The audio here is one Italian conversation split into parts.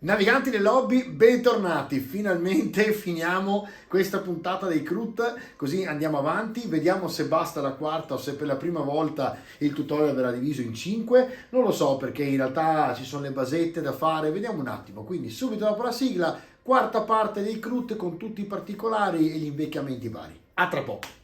Naviganti del hobby, bentornati, finalmente finiamo questa puntata dei CRUT, così andiamo avanti, vediamo se basta la quarta o se per la prima volta il tutorial verrà diviso in 5, non lo so perché in realtà ci sono le basette da fare, vediamo un attimo, quindi subito dopo la sigla, quarta parte dei CRUT con tutti i particolari e gli invecchiamenti vari. A tra poco!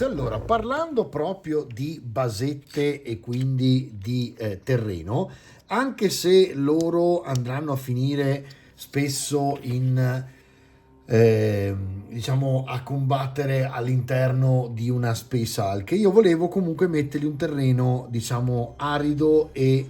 Allora, parlando proprio di basette e quindi di terreno, anche se loro andranno a finire spesso in diciamo a combattere all'interno di una Space Hulk, io volevo comunque mettergli un terreno diciamo arido e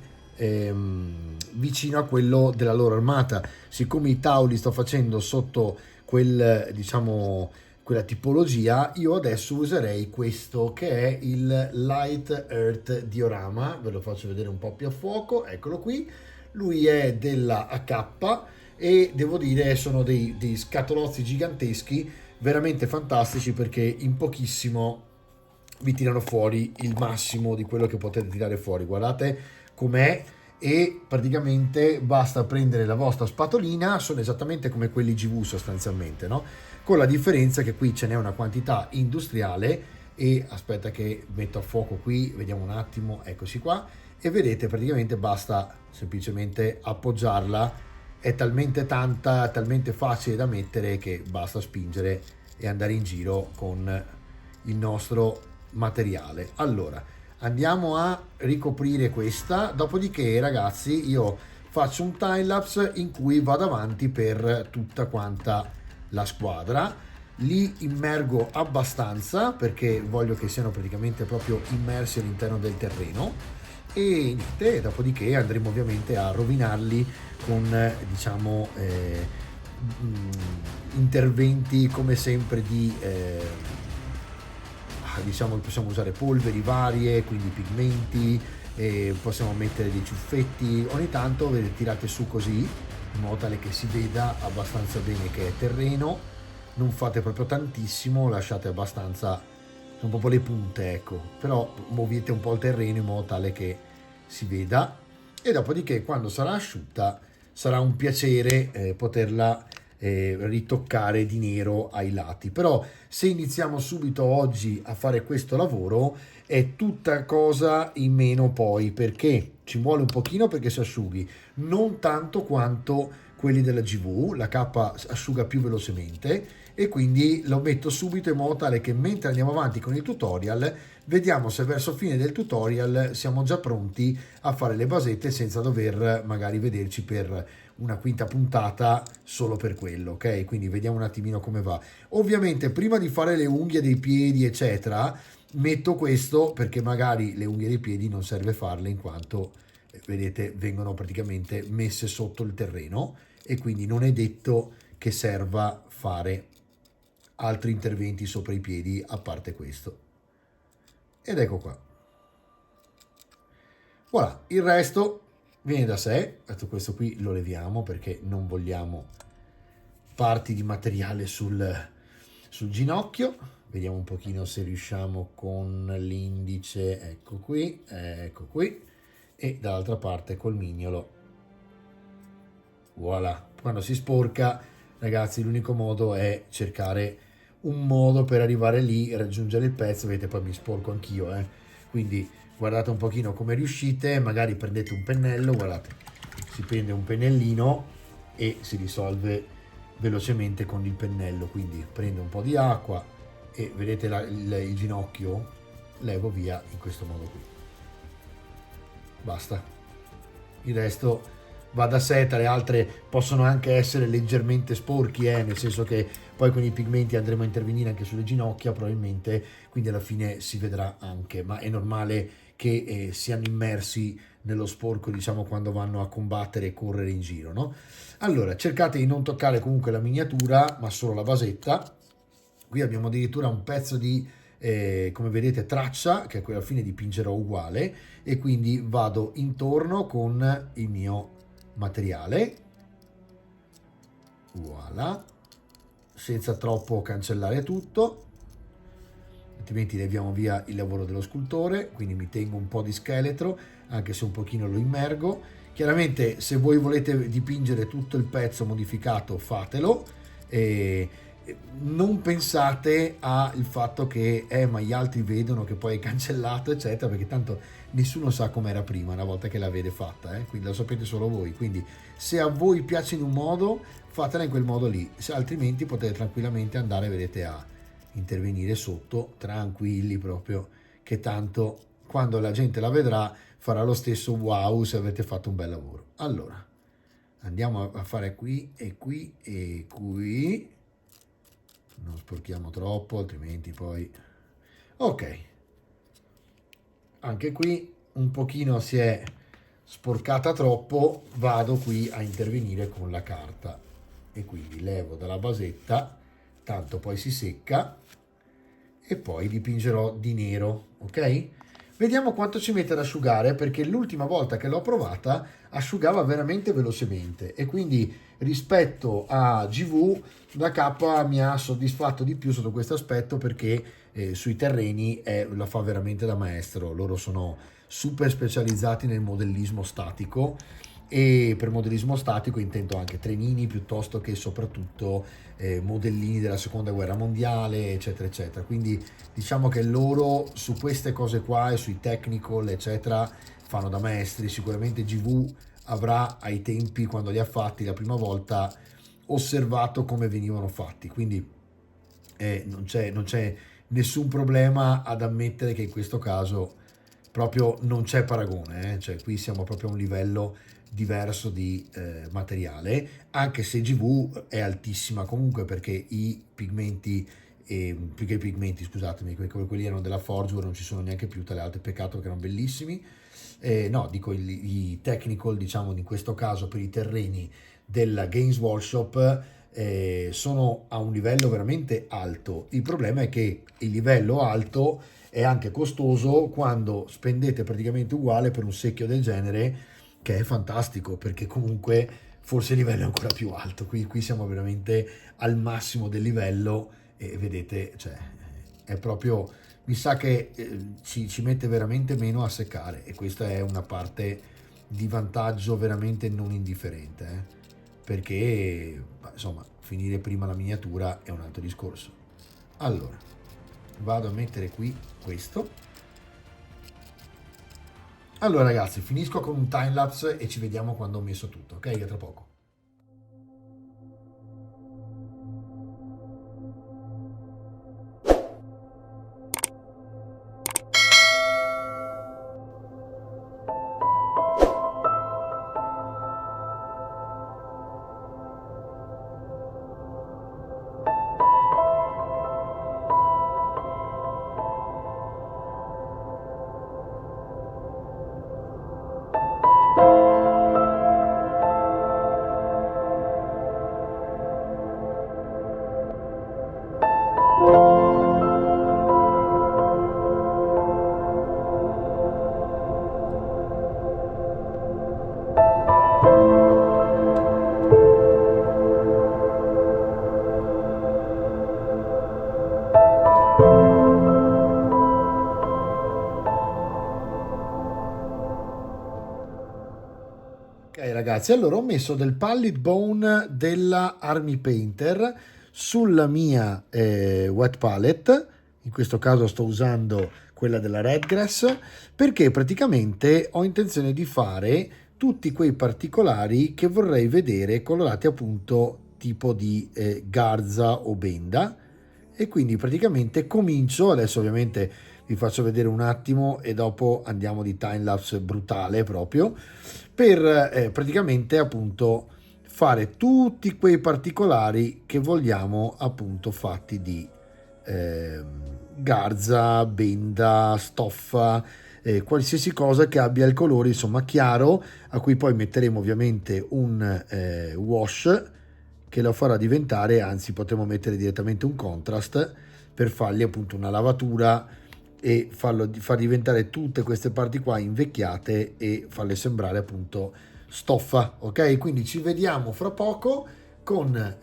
vicino a quello della loro armata. Siccome i Tau li sto facendo sotto quel diciamo quella tipologia, io adesso userei questo che è il Light Earth Diorama, ve lo faccio vedere un po' più a fuoco, eccolo qui, lui è della AK e devo dire sono dei scatolozzi giganteschi, veramente fantastici perché in pochissimo vi tirano fuori il massimo di quello che potete tirare fuori, guardate com'è. E praticamente basta prendere la vostra spatolina, sono esattamente come quelli GV sostanzialmente, no? Con la differenza che qui ce n'è una quantità industriale e aspetta che metto a fuoco qui, vediamo un attimo, eccoci qua, e vedete praticamente basta semplicemente appoggiarla, è talmente tanta, talmente facile da mettere che basta spingere e andare in giro con il nostro materiale. Allora, andiamo a ricoprire questa, dopodiché ragazzi io faccio un time lapse in cui vado avanti per tutta quanta la squadra, li immergo abbastanza perché voglio che siano praticamente proprio immersi all'interno del terreno e niente, dopodiché andremo ovviamente a rovinarli con diciamo interventi come sempre di diciamo che possiamo usare polveri varie, quindi pigmenti, possiamo mettere dei ciuffetti, ogni tanto vedete, tirate su così in modo tale che si veda abbastanza bene che è terreno, non fate proprio tantissimo, lasciate abbastanza, sono proprio le punte, ecco, però muovete un po' il terreno in modo tale che si veda e dopodiché quando sarà asciutta sarà un piacere poterla ritoccare di nero ai lati. Però se iniziamo subito oggi a fare questo lavoro è tutta cosa in meno poi, perché ci vuole un pochino perché si asciughi, non tanto quanto quelli della GV, la K asciuga più velocemente e quindi lo metto subito in modo tale che mentre andiamo avanti con il tutorial vediamo se verso fine del tutorial siamo già pronti a fare le basette senza dover magari vederci per una quinta puntata solo per quello, ok? Quindi vediamo un attimino come va. Ovviamente prima di fare le unghie dei piedi eccetera metto questo perché magari le unghie dei piedi non serve farle in quanto vedete vengono praticamente messe sotto il terreno e quindi non è detto che serva fare altri interventi sopra i piedi a parte questo. Ed ecco qua. Voilà, il resto viene da sé. Questo qui lo leviamo perché non vogliamo parti di materiale sul ginocchio. Vediamo un pochino se riusciamo con l'indice, ecco qui, e dall'altra parte col mignolo. Voilà, quando si sporca, ragazzi, l'unico modo è cercare un modo per arrivare lì, raggiungere il pezzo. Vedete, poi mi sporco anch'io, quindi guardate un pochino come riuscite, magari prendete un pennello, guardate, si prende un pennellino e si risolve velocemente con il pennello, quindi prendo un po' di acqua e vedete il ginocchio, levo via in questo modo qui. basta. Il resto va da sé, tra le altre possono anche essere leggermente sporchi, nel senso che poi con i pigmenti andremo a intervenire anche sulle ginocchia probabilmente, quindi alla fine si vedrà anche, ma è normale che siano immersi nello sporco, diciamo, quando vanno a combattere e correre in giro, no? Allora, cercate di non toccare comunque la miniatura, ma solo la basetta. Qui abbiamo addirittura un pezzo di, come vedete, traccia, che alla fine dipingerò uguale, e quindi vado intorno con il mio materiale, voilà, senza troppo cancellare tutto, altrimenti leviamo via il lavoro dello scultore, quindi mi tengo un po' di scheletro, anche se un pochino lo immergo. Chiaramente se voi volete dipingere tutto il pezzo modificato fatelo, e non pensate al fatto che ma gli altri vedono che poi è cancellato eccetera, perché tanto nessuno sa com'era prima una volta che la vede fatta, quindi lo sapete solo voi. Quindi se a voi piace in un modo, fatela in quel modo lì, se altrimenti potete tranquillamente andare, vedete, a intervenire sotto tranquilli, proprio che tanto quando la gente la vedrà farà lo stesso wow se avete fatto un bel lavoro. Allora andiamo a fare qui e qui e qui, non sporchiamo troppo altrimenti poi, ok, anche qui un pochino si è sporcata troppo, vado qui a intervenire con la carta e quindi levo dalla basetta, tanto poi si secca, e poi dipingerò di nero, ok? Vediamo quanto ci mette ad asciugare, perché l'ultima volta che l'ho provata asciugava veramente velocemente, e quindi rispetto a GV la K mi ha soddisfatto di più sotto questo aspetto, perché sui terreni la fa veramente da maestro. Loro sono super specializzati nel modellismo statico, e per modellismo statico intendo anche trenini piuttosto che soprattutto modellini della seconda guerra mondiale eccetera eccetera. Quindi diciamo che loro su queste cose qua e sui technical eccetera fanno da maestri. Sicuramente GV avrà ai tempi, quando li ha fatti la prima volta, osservato come venivano fatti, quindi non c'è nessun problema ad ammettere che in questo caso proprio non c'è paragone, cioè qui siamo proprio a un livello diverso di materiale, anche se GV è altissima comunque, perché i pigmenti, più che i pigmenti, scusatemi, quelli erano della Forge, non ci sono neanche più, tra le altre, peccato che erano bellissimi. No, dico i technical, diciamo, in questo caso per i terreni della Games Workshop sono a un livello veramente alto. Il problema è che il livello alto è anche costoso quando spendete praticamente uguale per un secchio del genere, che è fantastico, perché comunque forse il livello è ancora più alto. Qui siamo veramente al massimo del livello, e vedete, cioè, è proprio, mi sa che ci mette veramente meno a seccare, e questa è una parte di vantaggio veramente non indifferente, perché insomma finire prima la miniatura è un altro discorso. Allora vado a mettere qui questo. Allora ragazzi, finisco con un timelapse e ci vediamo quando ho messo tutto, ok? A tra poco. Ok ragazzi, allora ho messo del Pallid Bone della Army Painter sulla mia wet palette, in questo caso sto usando quella della Redgrass, perché praticamente ho intenzione di fare tutti quei particolari che vorrei vedere colorati appunto tipo di garza o benda, e quindi praticamente comincio, adesso ovviamente vi faccio vedere un attimo e dopo andiamo di timelapse brutale proprio, per praticamente appunto fare tutti quei particolari che vogliamo appunto fatti di garza, benda, stoffa, qualsiasi cosa che abbia il colore insomma chiaro, a cui poi metteremo ovviamente un wash che lo farà diventare, anzi potremo mettere direttamente un contrast per fargli appunto una lavatura e far diventare tutte queste parti qua invecchiate e farle sembrare appunto stoffa. Ok, quindi ci vediamo fra poco con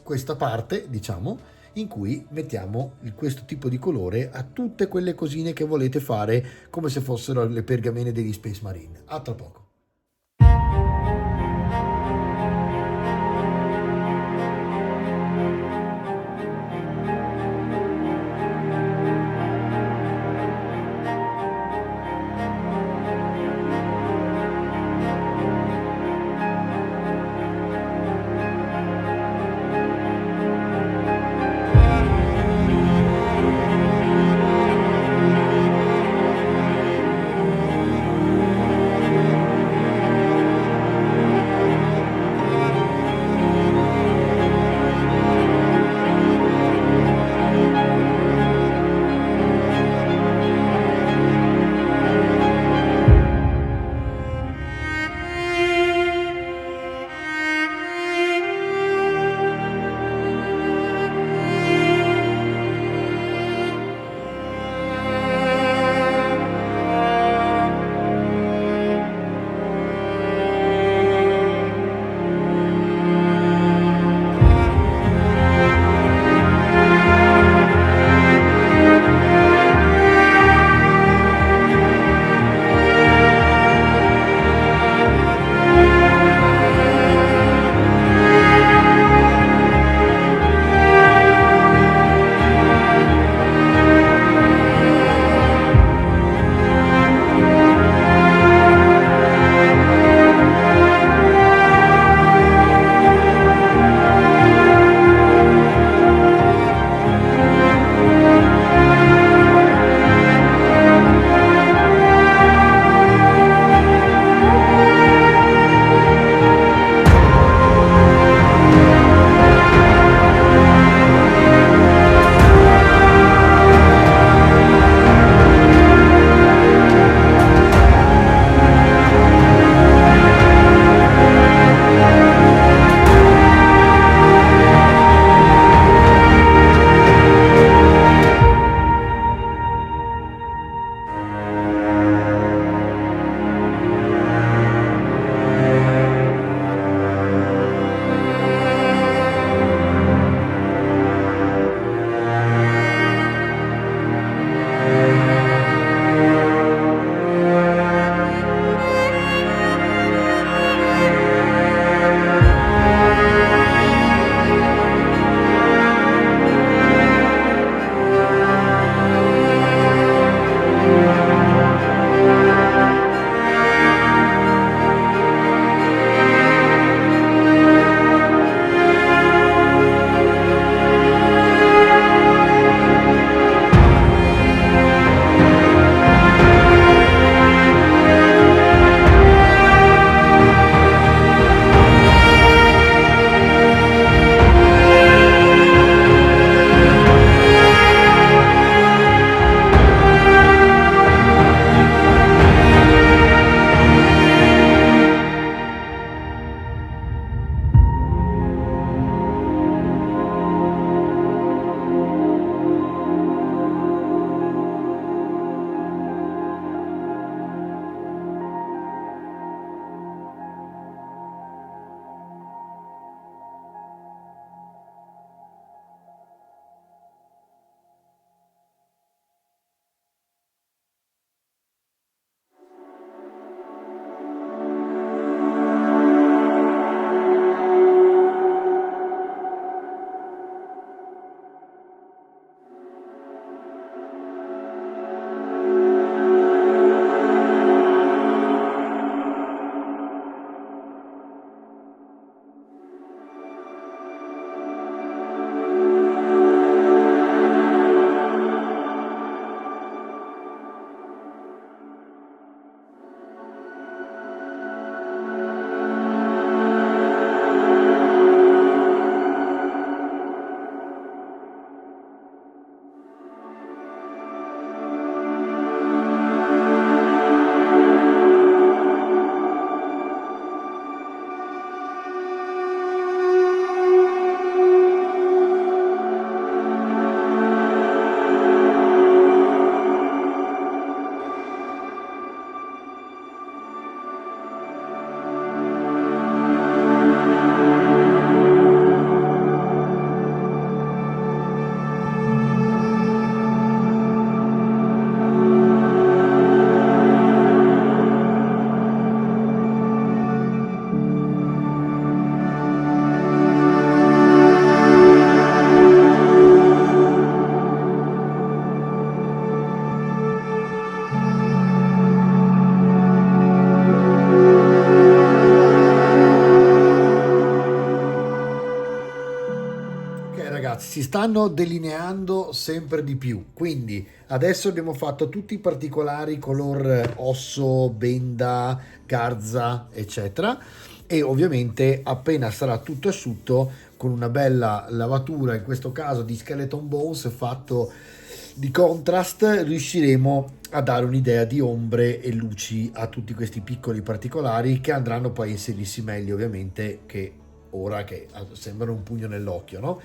questa parte, diciamo, in cui mettiamo questo tipo di colore a tutte quelle cosine che volete fare come se fossero le pergamene degli Space Marine. A tra poco. stanno delineando sempre di più. Quindi adesso abbiamo fatto tutti i particolari color osso, benda, garza, eccetera, e ovviamente appena sarà tutto asciutto, con una bella lavatura, in questo caso di Skeleton Bones fatto di contrast, riusciremo a dare un'idea di ombre e luci a tutti questi piccoli particolari, che andranno poi a inserirsi meglio ovviamente, che ora che sembrano un pugno nell'occhio, no?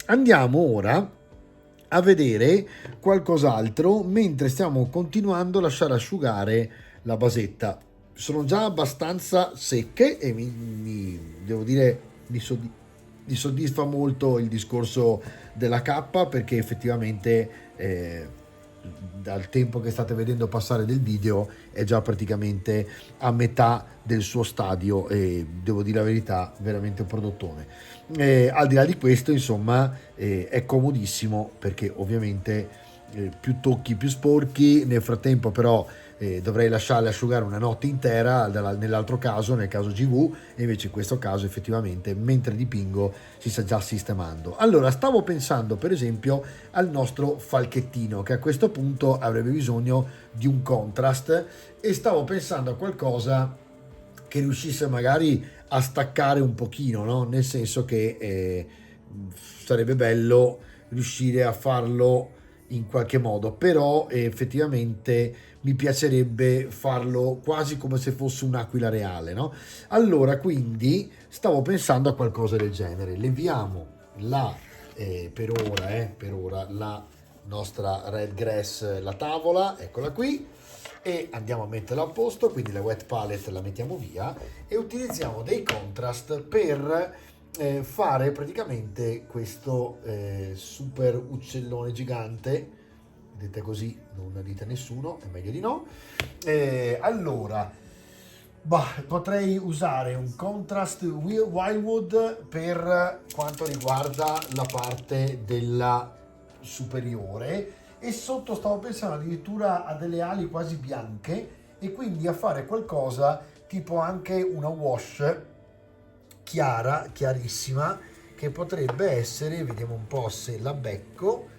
Andiamo ora a vedere qualcos'altro mentre stiamo continuando a lasciare asciugare la basetta. Sono già abbastanza secche e devo dire mi soddisfa molto il discorso della cappa, perché effettivamente dal tempo che state vedendo passare del video è già praticamente a metà del suo stadio, e devo dire la verità, veramente un prodottone. Al di là di questo, insomma, è comodissimo, perché ovviamente più tocchi più sporchi. Nel frattempo però dovrei lasciarle asciugare una notte intera nell'altro caso, nel caso GV, e invece in questo caso effettivamente mentre dipingo si sta già sistemando. Allora, stavo pensando per esempio al nostro falchettino, che a questo punto avrebbe bisogno di un contrast, e stavo pensando a qualcosa che riuscisse magari a staccare un pochino, no? Nel senso che sarebbe bello riuscire a farlo in qualche modo, però effettivamente mi piacerebbe farlo quasi come se fosse un'aquila reale, no? Allora, quindi stavo pensando a qualcosa del genere. Leviamo la per ora la nostra red grass, la tavola, eccola qui, e andiamo a metterla a posto. Quindi la wet palette la mettiamo via e utilizziamo dei contrast per fare praticamente questo super uccellone gigante. Vedete, così non dite a nessuno, è meglio di no. Allora, potrei usare un contrast Wildwood per quanto riguarda la parte della superiore, e sotto stavo pensando addirittura a delle ali quasi bianche, e quindi a fare qualcosa tipo anche una wash chiarissima, che potrebbe essere, vediamo un po' se la becco.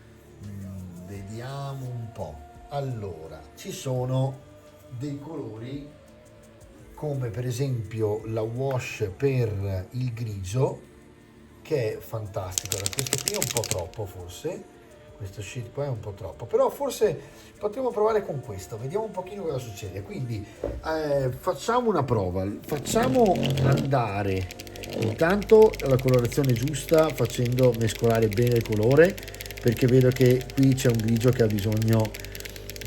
Vediamo un po'. Allora, ci sono dei colori come per esempio la wash per il grigio, che è fantastico. Allora, questo qui è un po' troppo, forse questo sheet qua è un po' troppo, però forse potremmo provare con questo, vediamo un pochino cosa succede. Quindi facciamo una prova, facciamo andare intanto la colorazione giusta, facendo mescolare bene il colore, perché vedo che qui c'è un grigio che ha bisogno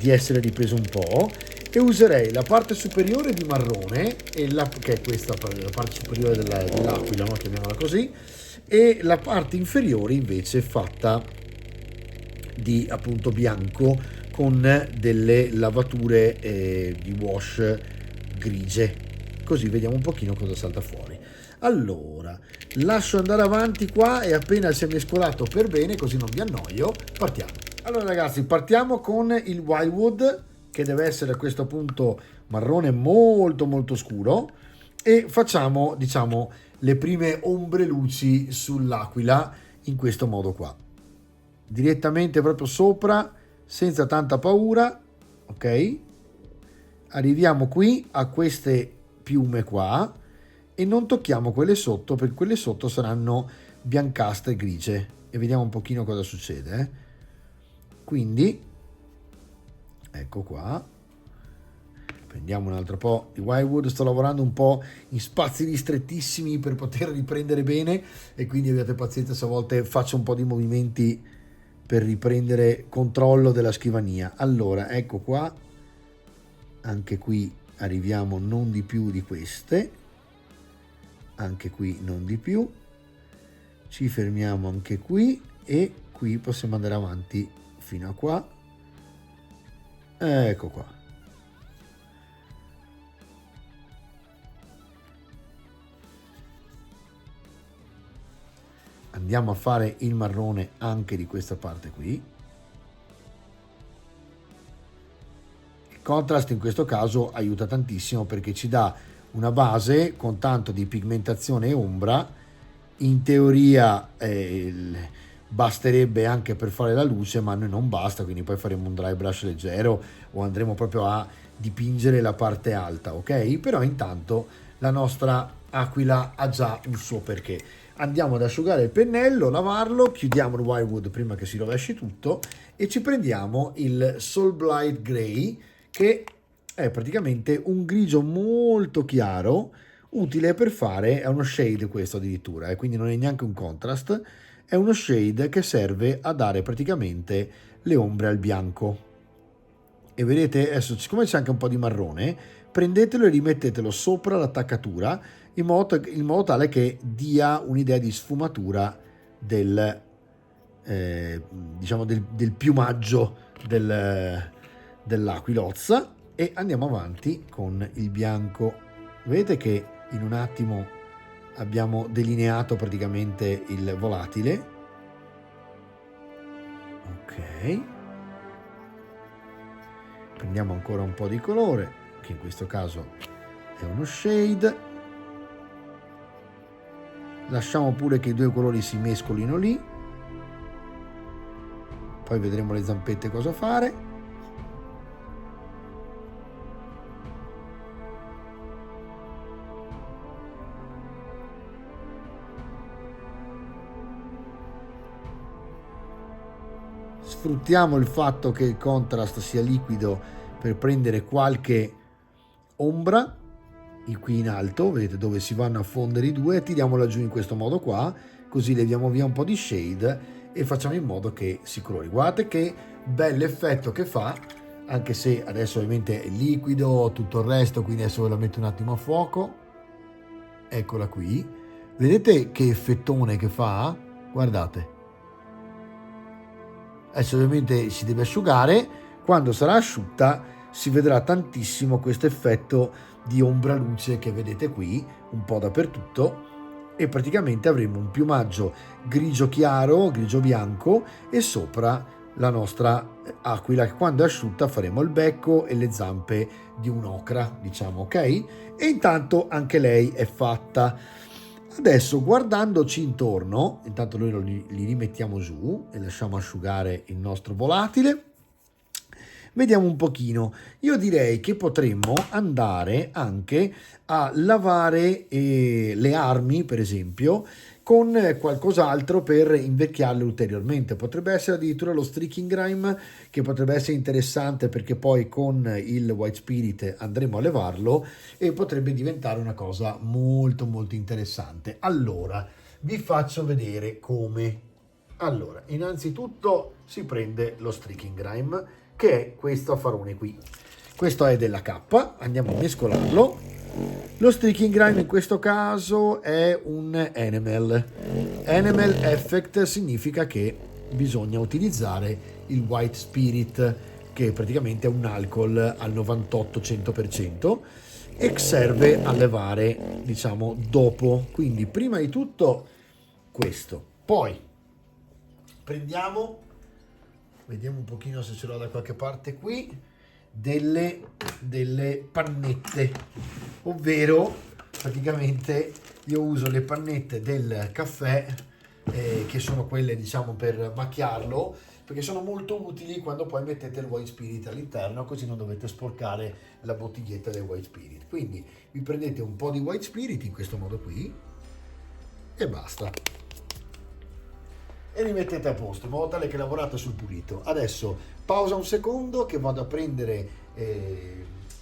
di essere ripreso un po', e userei la parte superiore di marrone, che è questa, la parte superiore dell'aquila, no? Chiamiamola così, e la parte inferiore invece fatta di appunto bianco, con delle lavature di wash grigie, così vediamo un pochino cosa salta fuori. Allora, lascio andare avanti qua, e appena si è mescolato per bene, così non vi annoio, partiamo. Allora ragazzi, partiamo con il Wildwood, che deve essere a questo punto marrone molto molto scuro, e facciamo, diciamo, le prime ombre luci sull'aquila in questo modo qua, direttamente proprio sopra, senza tanta paura. Ok, arriviamo qui a queste piume qua e non tocchiamo quelle sotto, perché quelle sotto saranno biancastre e grigie, e vediamo un pochino cosa succede. Quindi ecco qua, prendiamo un altro po' di Wildwood. Sto lavorando un po' in spazi ristrettissimi per poter riprendere bene, e quindi abbiate pazienza se a volte faccio un po' di movimenti per riprendere controllo della scrivania. Allora, ecco qua, anche qui arriviamo non di più di queste, anche qui non di più, ci fermiamo anche qui, e qui possiamo andare avanti fino a qua. Ecco qua. Andiamo a fare il marrone anche di questa parte qui. Il contrast in questo caso aiuta tantissimo, perché ci dà una base con tanto di pigmentazione e ombra. In teoria basterebbe anche per fare la luce, ma a noi non basta, quindi poi faremo un dry brush leggero o andremo proprio a dipingere la parte alta, ok? Però intanto la nostra aquila ha già un suo perché. Andiamo ad asciugare il pennello, lavarlo, chiudiamo il Wildwood prima che si rovesci tutto e ci prendiamo il Soul Blight Grey, che è praticamente un grigio molto chiaro, utile per fare, è uno shade questo addirittura, quindi non è neanche un contrast, è uno shade che serve a dare praticamente le ombre al bianco. E vedete, adesso siccome c'è anche un po' di marrone, prendetelo e rimettetelo sopra l'attaccatura in modo tale che dia un'idea di sfumatura del, diciamo del piumaggio dell'aquilozza. E andiamo avanti con il bianco. Vedete che in un attimo abbiamo delineato praticamente il volatile. Ok, prendiamo ancora un po' di colore, che in questo caso è uno shade, lasciamo pure che i due colori si mescolino lì, poi vedremo le zampette cosa fare. Sfruttiamo il fatto che il contrast sia liquido per prendere qualche ombra qui in alto, vedete dove si vanno a fondere i due, tiriamola giù in questo modo qua, così leviamo via un po' di shade e facciamo in modo che si colori. Guardate che bell'effetto che fa, anche se adesso ovviamente è liquido tutto il resto, quindi adesso ve la metto un attimo a fuoco, eccola qui, vedete che effettone che fa? Guardate. Adesso ovviamente si deve asciugare, quando sarà asciutta si vedrà tantissimo questo effetto di ombra luce che vedete qui un po' dappertutto, e praticamente avremo un piumaggio grigio chiaro, grigio bianco, e sopra la nostra aquila, che quando è asciutta faremo il becco e le zampe di un'ocra, diciamo, ok? E intanto anche lei è fatta. Adesso, guardandoci intorno, intanto noi li rimettiamo giù e lasciamo asciugare il nostro volatile. Vediamo un pochino. Io direi che potremmo andare anche a lavare le armi, per esempio, con qualcos'altro per invecchiarle ulteriormente. Potrebbe essere addirittura lo Streaking Grime, che potrebbe essere interessante perché poi con il White Spirit andremo a levarlo e potrebbe diventare una cosa molto molto interessante. Allora, vi faccio vedere come. Allora, innanzitutto si prende lo Streaking Grime, che è questo affarone qui. Questo è della K, andiamo a mescolarlo. Lo Streaking Grime in questo caso è un Enamel. Enamel Effect significa che bisogna utilizzare il White Spirit, che praticamente è un alcol al 98-100% e serve a levare, diciamo, dopo. Quindi prima di tutto questo, poi prendiamo, vediamo un pochino se ce l'ho da qualche parte qui, delle pannette, ovvero praticamente io uso le pannette del caffè, che sono quelle, diciamo, per macchiarlo, perché sono molto utili quando poi mettete il White Spirit all'interno, così non dovete sporcare la bottiglietta del White Spirit. Quindi vi prendete un po' di White Spirit in questo modo qui e basta, e li mettete a posto in modo tale che lavorate sul pulito. Adesso pausa un secondo che vado a prendere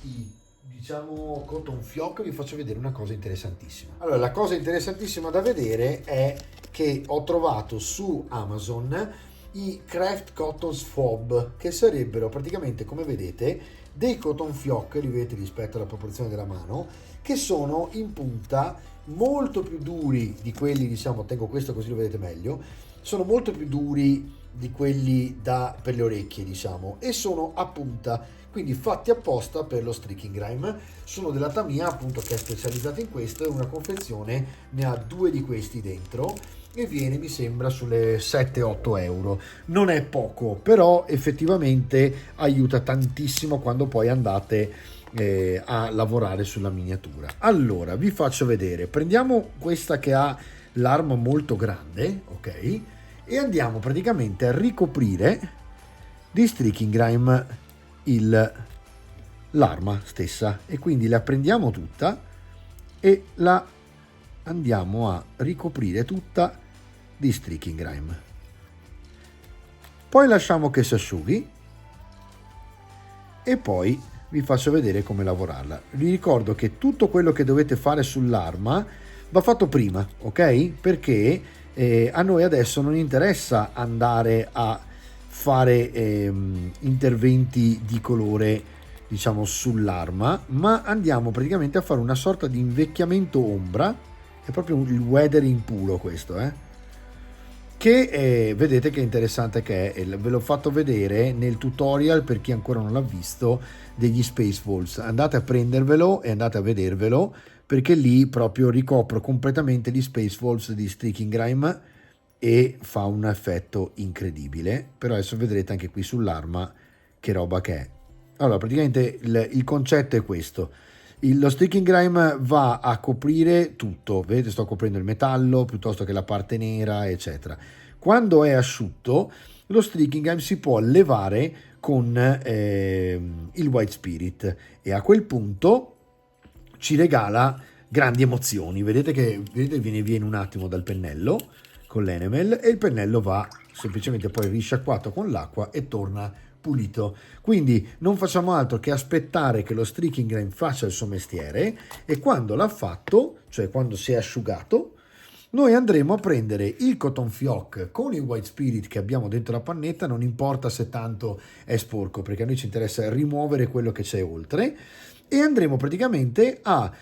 i, diciamo, cotton fioc, e vi faccio vedere una cosa interessantissima. Allora, la cosa interessantissima da vedere è che ho trovato su Amazon i Craft Cotton Fob, che sarebbero praticamente, come vedete, dei cotton fioc, li vedete rispetto alla proporzione della mano, che sono in punta molto più duri di quelli, diciamo, tengo questo così lo vedete meglio, sono molto più duri di quelli per le orecchie, diciamo, e sono a punta, quindi fatti apposta per lo Streaking Grime. Sono della Tamiya, appunto, che è specializzata in questo, e una confezione ne ha 2 di questi dentro e viene, mi sembra, sulle 7-8 euro. Non è poco, però effettivamente aiuta tantissimo quando poi andate a lavorare sulla miniatura. Allora, vi faccio vedere, prendiamo questa che ha l'arma molto grande, ok, e andiamo praticamente a ricoprire di streaking grime l'arma stessa, e quindi la prendiamo tutta e la andiamo a ricoprire tutta di streaking grime. Poi lasciamo che si asciughi e poi vi faccio vedere come lavorarla. Vi ricordo che tutto quello che dovete fare sull'arma va fatto prima, ok? Perché a noi adesso non interessa andare a fare interventi di colore, diciamo, sull'arma, ma andiamo praticamente a fare una sorta di invecchiamento ombra. È proprio il weathering puro questo, che vedete che interessante che è. Ve l'ho fatto vedere nel tutorial, per chi ancora non l'ha visto, degli Space Walls. Andate a prendervelo e andate a vedervelo, perché lì proprio ricopro completamente gli Space Walls di streaking grime e fa un effetto incredibile. Però adesso vedrete anche qui sull'arma che roba che è. Allora, praticamente il concetto è questo: lo streaking grime va a coprire tutto, vedete, sto coprendo il metallo piuttosto che la parte nera, eccetera. Quando è asciutto, lo streaking grime si può levare con il white spirit, e a quel punto ci regala grandi emozioni. Vedete che viene via in un attimo dal pennello con l'enamel, e il pennello va semplicemente poi risciacquato con l'acqua e torna pulito. Quindi non facciamo altro che aspettare che lo streaking grime faccia il suo mestiere, e quando l'ha fatto, cioè quando si è asciugato, noi andremo a prendere il cotton fioc con il white spirit che abbiamo dentro la pannetta. Non importa se tanto è sporco, perché a noi ci interessa rimuovere quello che c'è oltre, e andremo praticamente a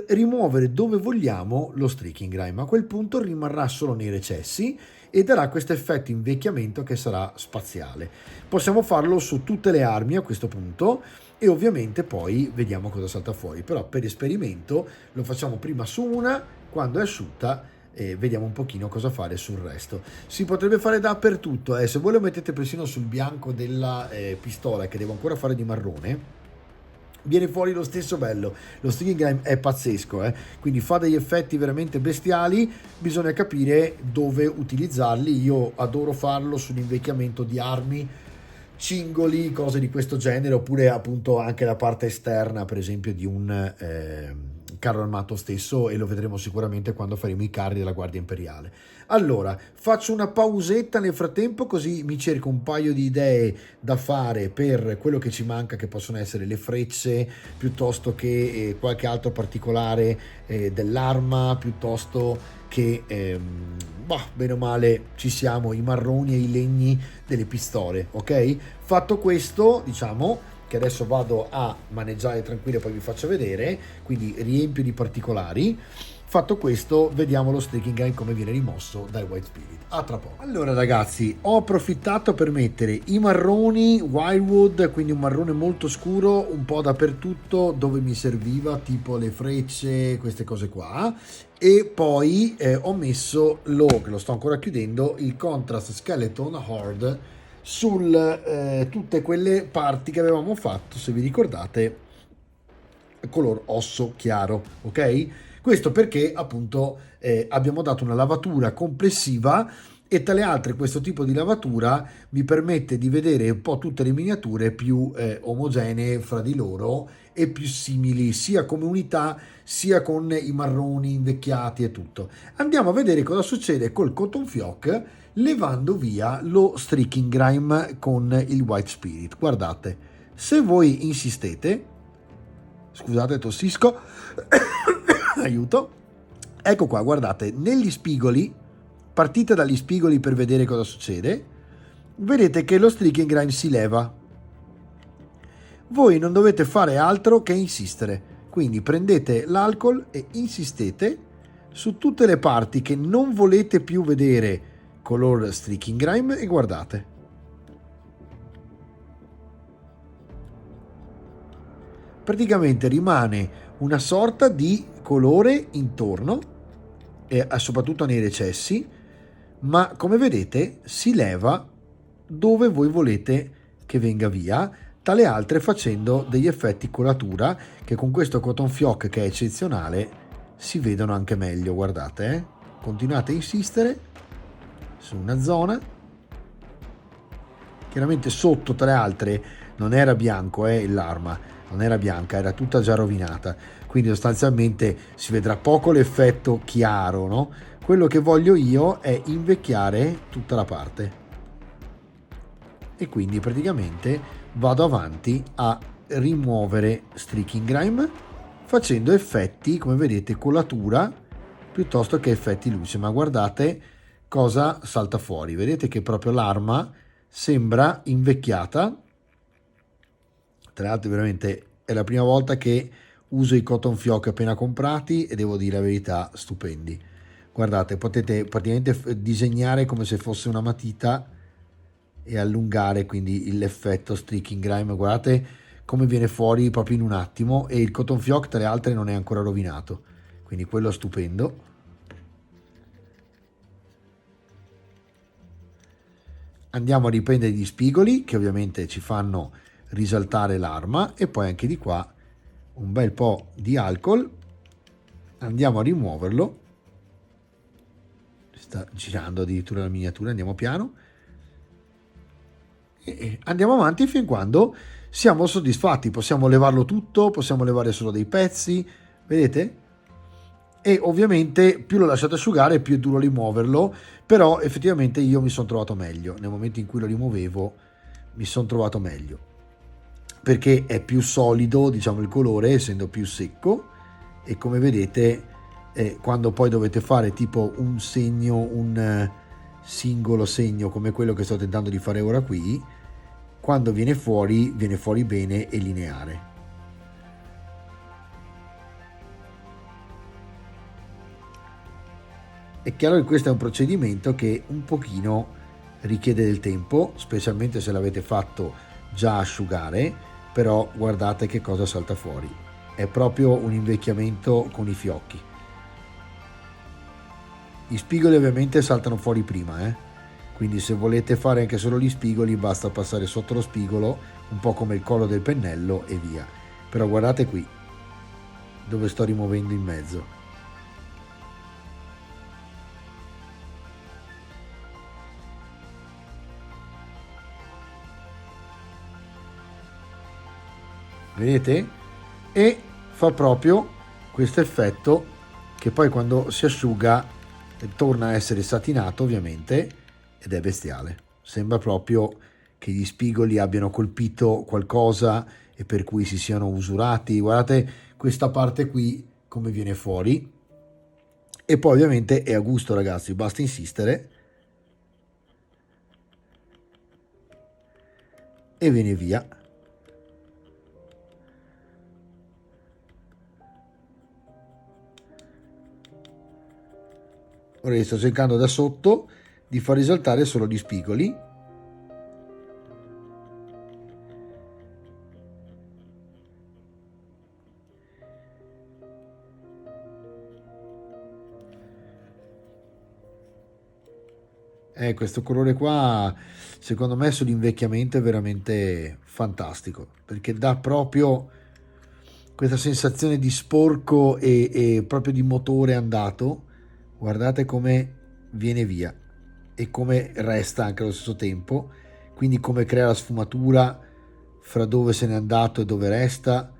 rimuovere dove vogliamo lo streaking grime. A quel punto rimarrà solo nei recessi e darà questo effetto invecchiamento che sarà spaziale. Possiamo farlo su tutte le armi a questo punto, e ovviamente poi vediamo cosa salta fuori. Però per esperimento lo facciamo prima su una, quando è asciutta vediamo un pochino cosa fare sul resto. Si potrebbe fare dappertutto, se voi lo mettete persino sul bianco della pistola, che devo ancora fare di marrone, viene fuori lo stesso bello. Lo streaking grime è pazzesco, quindi fa degli effetti veramente bestiali. Bisogna capire dove utilizzarli. Io adoro farlo sull'invecchiamento di armi, cingoli, cose di questo genere, oppure appunto anche la parte esterna, per esempio di un carro armato stesso, e lo vedremo sicuramente quando faremo i carri della Guardia Imperiale. Allora, faccio una pausetta nel frattempo, così mi cerco un paio di idee da fare per quello che ci manca, che possono essere le frecce, piuttosto che qualche altro particolare dell'arma, piuttosto che bene o male ci siamo, i marroni e i legni delle pistole, ok? Fatto questo, diciamo che adesso vado a maneggiare tranquillo e poi vi faccio vedere, quindi riempio di particolari. Fatto questo, vediamo lo streaking grime come viene rimosso dal white spirit. A tra poco. Allora ragazzi, ho approfittato per mettere i marroni Wildwood, quindi un marrone molto scuro un po' dappertutto dove mi serviva, tipo le frecce, queste cose qua, e poi ho messo che lo sto ancora chiudendo, il contrast skeleton horde sul tutte quelle parti che avevamo fatto, se vi ricordate, color osso chiaro, ok? Questo perché appunto abbiamo dato una lavatura complessiva, e tra le altre questo tipo di lavatura mi permette di vedere un po' tutte le miniature più omogenee fra di loro e più simili, sia come unità sia con i marroni invecchiati e tutto. Andiamo a vedere cosa succede col cotton fioc levando via lo streaking grime con il white spirit. Guardate, se voi insistete, scusate, tossisco, aiuto, ecco qua, guardate, negli spigoli, partite dagli spigoli per vedere cosa succede, vedete che lo streaking grime si leva. Voi non dovete fare altro che insistere, quindi prendete l'alcol e insistete su tutte le parti che non volete più vedere color streaking grime, e guardate, praticamente rimane una sorta di colore intorno e soprattutto nei recessi, ma come vedete si leva dove voi volete che venga via, tale altre facendo degli effetti colatura che con questo cotton fioc, che è eccezionale, si vedono anche meglio. Guardate, continuate a insistere, su una zona. Chiaramente sotto tra le altre non era bianco, l'arma non era bianca, era tutta già rovinata, quindi sostanzialmente si vedrà poco l'effetto chiaro, no? Quello che voglio io è invecchiare tutta la parte, e quindi praticamente vado avanti a rimuovere streaking grime facendo effetti, come vedete, colatura piuttosto che effetti luce. Ma guardate cosa salta fuori, vedete che proprio l'arma sembra invecchiata. Tra l'altro veramente è la prima volta che uso i cotton fioc appena comprati e devo dire la verità, stupendi. Guardate, potete praticamente disegnare come se fosse una matita e allungare quindi l'effetto streaking grime. Guardate come viene fuori proprio in un attimo, e il cotton fioc tra le altre non è ancora rovinato, quindi quello è stupendo. Andiamo a riprendere gli spigoli che ovviamente ci fanno risaltare l'arma, e poi anche di qua un bel po' di alcol. Andiamo a rimuoverlo, sta girando addirittura la miniatura, andiamo piano e andiamo avanti fin quando siamo soddisfatti. Possiamo levarlo tutto, possiamo levare solo dei pezzi, vedete? E ovviamente più lo lasciate asciugare più è duro rimuoverlo, però effettivamente io mi sono trovato meglio nel momento in cui lo rimuovevo, mi sono trovato meglio perché è più solido, diciamo, il colore essendo più secco. E come vedete, quando poi dovete fare tipo un segno, un singolo segno come quello che sto tentando di fare ora qui, quando viene fuori bene e lineare. È chiaro che questo è un procedimento che un pochino richiede del tempo, specialmente se l'avete fatto già asciugare, però guardate che cosa salta fuori. È proprio un invecchiamento con i fiocchi. Gli spigoli ovviamente saltano fuori prima, quindi se volete fare anche solo gli spigoli basta passare sotto lo spigolo, un po' come il collo del pennello e via. Però guardate qui, dove sto rimuovendo in mezzo. Vedete? E fa proprio questo effetto che poi quando si asciuga torna a essere satinato ovviamente, ed è bestiale. Sembra proprio che gli spigoli abbiano colpito qualcosa e per cui si siano usurati. Guardate questa parte qui come viene fuori, e poi ovviamente è a gusto, ragazzi, basta insistere e viene via. Ora sto cercando da sotto di far risaltare solo gli spigoli. Questo colore qua secondo me sull'invecchiamento è veramente fantastico, perché dà proprio questa sensazione di sporco e proprio di motore andato. Guardate come viene via e come resta anche allo stesso tempo, quindi come crea la sfumatura fra dove se n'è andato e dove resta.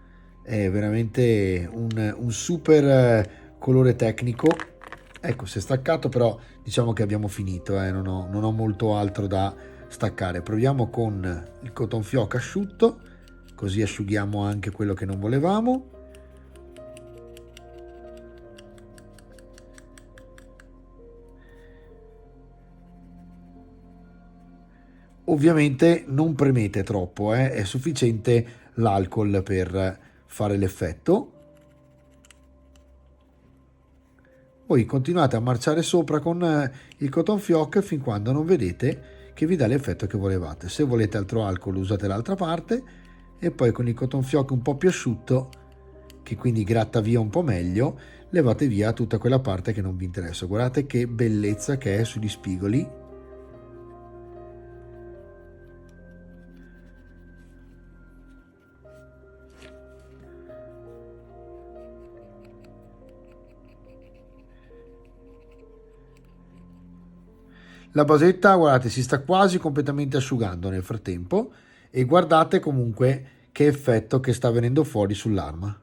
È veramente un super colore tecnico. Ecco, si è staccato, però diciamo che abbiamo finito, non ho molto altro da staccare. Proviamo con il cotton fioc asciutto, così asciughiamo anche quello che non volevamo. Ovviamente non premete troppo, è sufficiente l'alcol per fare l'effetto. Poi continuate a marciare sopra con il cotton fioc fin quando non vedete che vi dà l'effetto che volevate. Se volete altro alcol usate l'altra parte, e poi con il cotton fioc un po' più asciutto, che quindi gratta via un po' meglio, levate via tutta quella parte che non vi interessa. Guardate che bellezza che è sugli spigoli. La basetta, guardate, si sta quasi completamente asciugando nel frattempo e guardate comunque che effetto che sta venendo fuori sull'arma.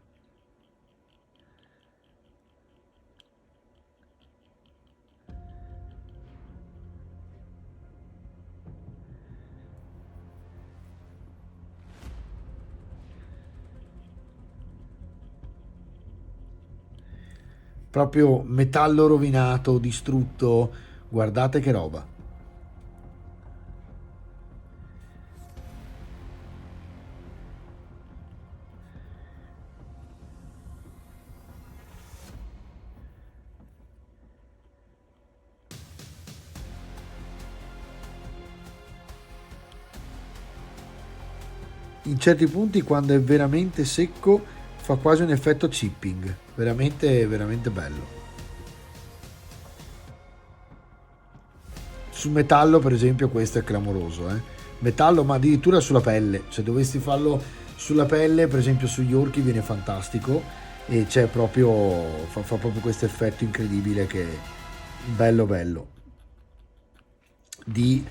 Proprio metallo rovinato, distrutto, guardate che roba. In certi punti quando è veramente secco fa quasi un effetto chipping, veramente veramente bello. Sul metallo per esempio questo è clamoroso, metallo, ma addirittura sulla pelle, se dovessi farlo sulla pelle per esempio sugli orchi viene fantastico e c'è proprio fa proprio questo effetto incredibile che è bello bello di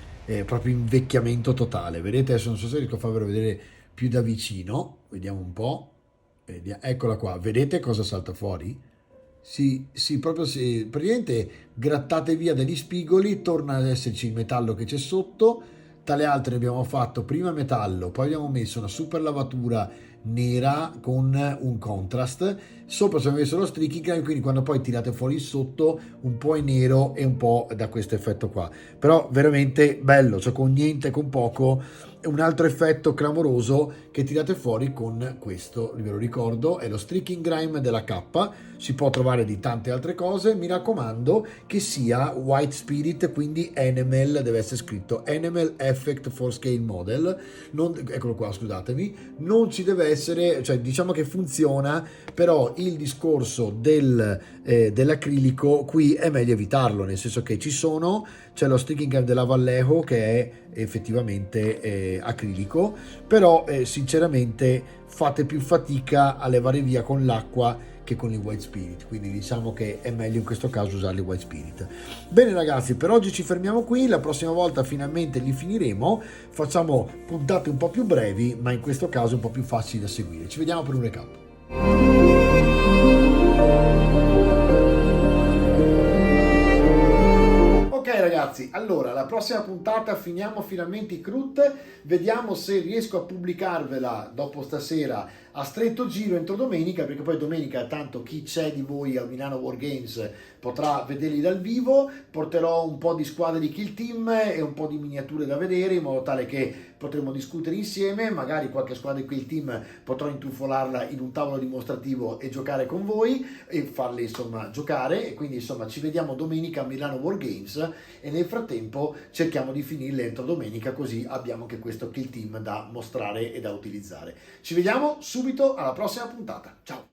proprio invecchiamento totale. Vedete, adesso non so se riesco a farvelo vedere più da vicino, vediamo un po'. Eccola qua, vedete cosa salta fuori? Sì, proprio sì, praticamente grattate via degli spigoli, torna ad esserci il metallo che c'è sotto, tale altre abbiamo fatto prima metallo, poi abbiamo messo una super lavatura nera con un contrast, sopra abbiamo messo lo streaking, quindi quando poi tirate fuori il sotto un po' è nero e un po' da questo effetto qua, però veramente bello, cioè con niente, con poco, un altro effetto clamoroso che tirate fuori con questo, ve lo ricordo, è lo streaking grime della K, si può trovare di tante altre cose, mi raccomando che sia White Spirit, quindi Enamel, deve essere scritto Enamel Effect for Scale Model, non, eccolo qua, scusatemi, non ci deve essere, cioè diciamo che funziona, però il discorso dell'acrilico qui è meglio evitarlo, nel senso che c'è lo streaking grime della Vallejo che è effettivamente acrilico, però sinceramente fate più fatica a levare via con l'acqua che con il White Spirit, quindi diciamo che è meglio in questo caso usare il White Spirit. Bene ragazzi, per oggi ci fermiamo qui, la prossima volta finalmente li finiremo, facciamo puntate un po' più brevi ma in questo caso un po' più facili da seguire. Ci vediamo per un recap. Ok ragazzi, allora la prossima puntata finiamo finalmente i CRUT, vediamo se riesco a pubblicarvela dopo stasera a stretto giro entro domenica, perché poi domenica tanto chi c'è di voi al Milano Wargames potrà vederli dal vivo, porterò un po' di squadre di Kill Team e un po' di miniature da vedere in modo tale che potremo discutere insieme, magari qualche squadra di Kill Team potrò intrufolarla in un tavolo dimostrativo e giocare con voi e farle insomma giocare, e quindi insomma ci vediamo domenica a Milano Wargames e nel frattempo cerchiamo di finirle entro domenica, così abbiamo anche questo Kill Team da mostrare e da utilizzare. Ci vediamo subito alla prossima puntata, ciao!